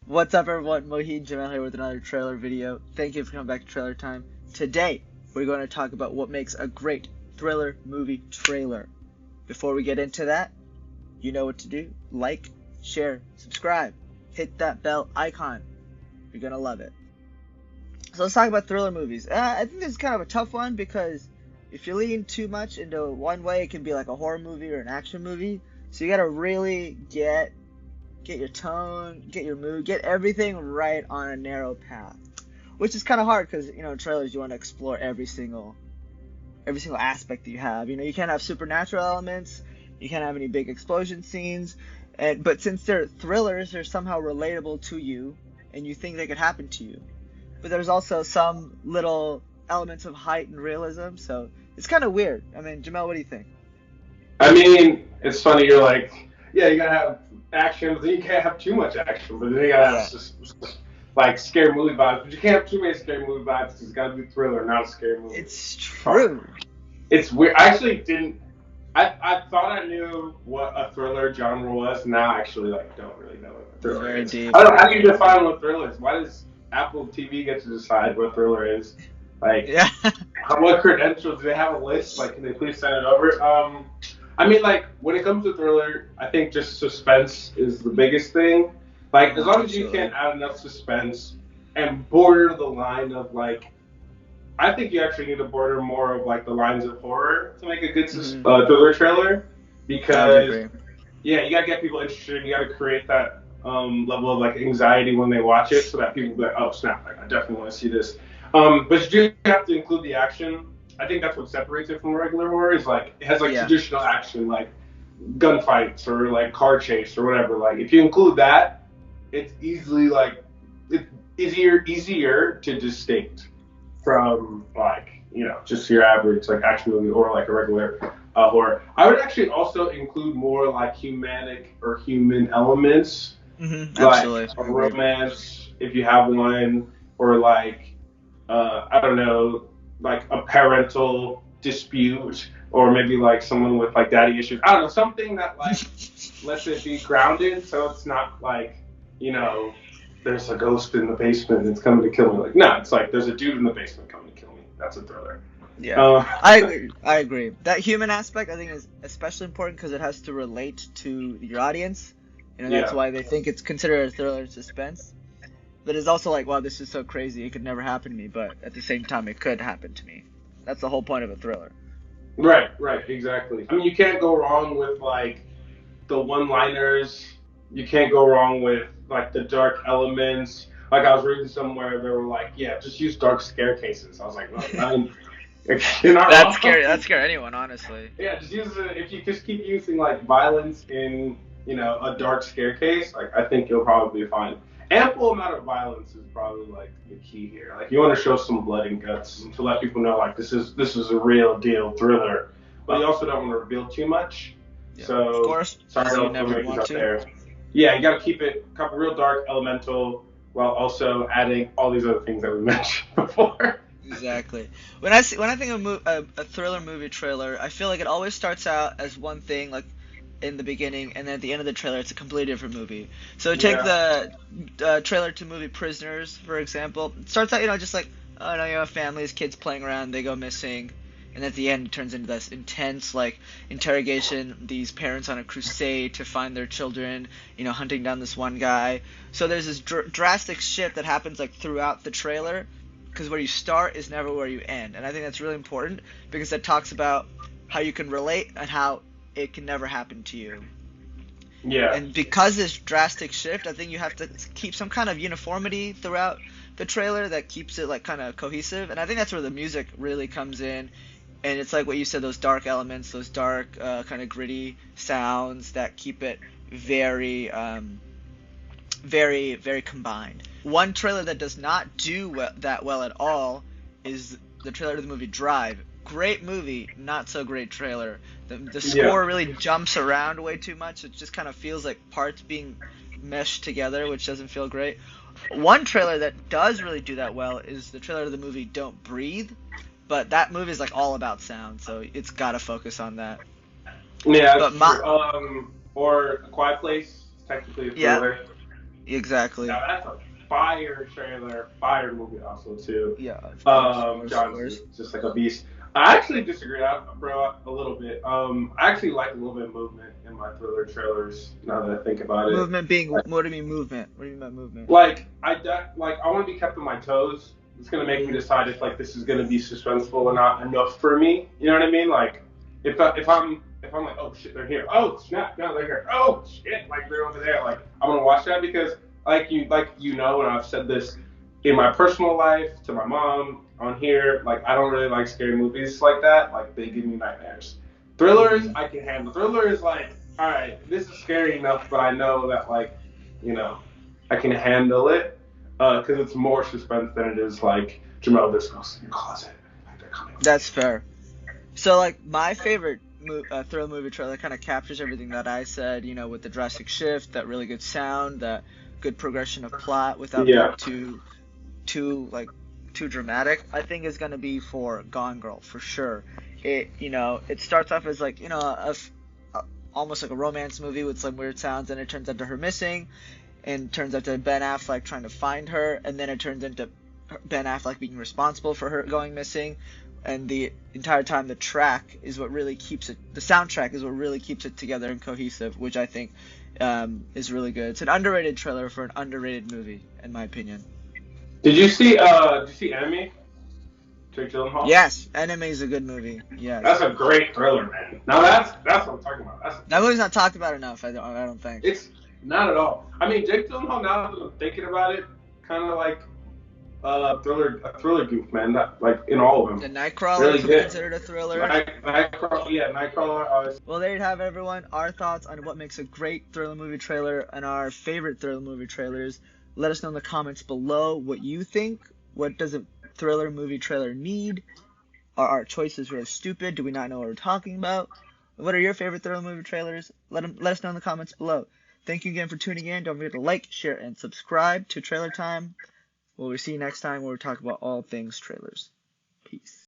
What's up, everyone? Mohit and Jamell here with another trailer video. Thank you for coming back to Trailer Time. Today, we're going to talk about what makes a great thriller movie trailer. Before we get into that, you know what to do. Like, share, subscribe, hit that bell icon. You're going to love it. So let's talk about thriller movies. I think this is kind of a tough one because if you lean too much into one way, it can be like a horror movie or an action movie. So you got to really get your tone, get your mood, get everything right on a narrow path, which is kind of hard because in trailers you want to explore every single aspect that you have. You can't have supernatural elements, you can't have any big explosion scenes, but since they're thrillers, they're somehow relatable to you, and you think they could happen to you. But there's also some little elements of heightened realism, so it's kind of weird. I mean, Jamel, what do you think? I mean, it's funny. You're like, yeah, you gotta have action, but then you can't have too much action. But then you gotta Yeah, have just like scary movie vibes. But you can't have too many scary movie vibes because it's gotta be thriller, not a scary movie. it's It's hard. true. It's weird. I actually didn't. I thought I knew what a thriller genre was. Now I actually don't really know what a It's thriller very is. deep. I don't. How do you define what thriller is? Why does Apple TV get to decide what thriller is? Like, Yeah. what credentials do they have a list? Like, can they please send it over? I mean, like when it comes to thriller, I think just suspense is the biggest thing. Like, as long as you Absolutely. can add enough suspense and border the line of like, I think you actually need to border more of like the lines of horror to make a good Hmm. thriller trailer, I would because agree. yeah, you gotta get people interested. You gotta create that level of like anxiety when they watch it, so that people be like, "Oh snap! Like, I definitely want to see this." But you do have to include the action. I think that's what separates it from regular horror. Is like it has like Yeah. traditional action, like gunfights or like car chase or whatever. Like if you include that, it's easily like it's easier to distinct from like just your average like action movie or like a regular horror. I would actually also include more like humanic or human elements, like Absolutely. a I agree. romance if you have one, or like I don't know, like a parental dispute, or maybe like someone with like daddy issues. I don't know, something that like lets it be grounded, so it's not like you know there's a ghost in the basement and it's coming to kill me. Like, no, it's like there's a dude in the basement coming to kill me. That's a thriller. Yeah. Uh, I agree. That human aspect I think is especially important because it has to relate to your audience. That's yeah, why they think it's considered a thriller and suspense. But it's also like, wow, this is so crazy. It could never happen to me, but at the same time, it could happen to me. That's the whole point of a thriller. right, exactly. I mean, you can't go wrong with like the one-liners. You can't go wrong with like the dark elements. Like I was reading somewhere, they were like, yeah, just use dark staircases. I was like, well, I mean, you're not That's wrong. scary. That's scary anyone, honestly. Yeah, just use it. If you just keep using like violence in a dark staircase, like I think you'll probably be fine. Ample amount of violence is probably like the key here. Like you want to show some blood and guts to let people know like this is a real deal thriller, but you also don't want to reveal too much. Yeah, of So course, sorry because to you all never filmmakers want out to. there. Yeah, you got to keep it real dark, elemental, while also adding all these other things that we mentioned before. Exactly. When I think of a thriller movie trailer, I feel like it always starts out as one thing, like in the beginning, and then at the end of the trailer, it's a completely different movie. So take Yeah, the trailer to movie Prisoners, for example. It starts out, just like, oh no, you have families, kids playing around, they go missing, and at the end, it turns into this intense like interrogation. These parents on a crusade to find their children, hunting down this one guy. So there's this drastic shift that happens like throughout the trailer because where you start is never where you end. And I think that's really important because that talks about how you can relate and how it can never happen to you. yeah, And because this drastic shift, I think you have to keep some kind of uniformity throughout the trailer that keeps it like kind of cohesive. And I think that's where the music really comes in. And it's like what you said, those dark elements, those dark kind of gritty sounds that keep it very very, very combined. One trailer that does not do that well at all is the trailer to the movie Drive. Great movie, not so great trailer. The yeah. score really jumps around way too much. It just kind of feels like parts being meshed together, which doesn't feel great. One trailer that does really do that well is the trailer to the movie Don't Breathe, but that movie is like all about sound, so it's got to focus on that. Yeah, But that's true. Or A Quiet Place, technically a yeah, thriller. Exactly. Now that's a fire trailer, fire movie also too. Yeah, of course, of course, of John's course. just like a beast. I actually disagree, bro, a little bit. I actually like a little bit of movement in my thriller trailers. Now that I think about it, Movement being, like, what do you mean movement? What do you mean by movement? I want to be kept on my toes. It's gonna make me Mhm. decide if like this is gonna be suspenseful or not enough for me. You know what I mean? Like if I'm like, oh shit, they're here. Oh snap, no, they're here. Oh shit, like they're over there. Like I'm gonna watch that because like you know, and I've said this in my personal life to my mom on here. Like I don't really like scary movies like that. Like they give me nightmares. Thrillers Mhm. I can handle. Thriller is like, all right, this is scary enough, but I know that like you know I can handle it because it's more suspense than it is like Jamel, this ghost in your closet. Like they're coming. That's fair. So, like, my favorite thriller movie trailer kind of captures everything that I said, you know, with the drastic shift, that really good sound, that good progression of plot without being Yeah. too like too dramatic. I think is gonna be for Gone Girl for sure. It starts off as like almost like a romance movie with some weird sounds, and it turns out to her missing, and turns out to Ben Affleck trying to find her, and then it turns into Ben Affleck being responsible for her going missing, and the entire time the track is what really keeps it. The soundtrack is what really keeps it together and cohesive, which I think is really good. It's an underrated trailer for an underrated movie, in my opinion. Did you see Enemy? Jake Gyllenhaal? Yes, Enemy is a good movie. That's Yes, a great thriller, man. Now that's what I'm talking about. That's that movie's not talked about enough. I don't think. it's not at all. I mean, Jake Gyllenhaal. Now that I'm thinking about it, kind of like a thriller goof, man. That, like in all of The them, Nightcrawler really could be good. considered a thriller. Nightcrawler, yeah, Nightcrawler. Well, there you have it, everyone. Our thoughts on what makes a great thriller movie trailer and our favorite thriller movie trailers. Let us know in the comments below what you think. What does a thriller movie trailer need? Are our choices really stupid? Do we not know what we're talking about? What are your favorite thriller movie trailers? Let us know in the comments below. Thank you again for tuning in. Don't forget to like, share, and subscribe to Trailer Time. We'll see you next time where we talk about all things trailers. Peace.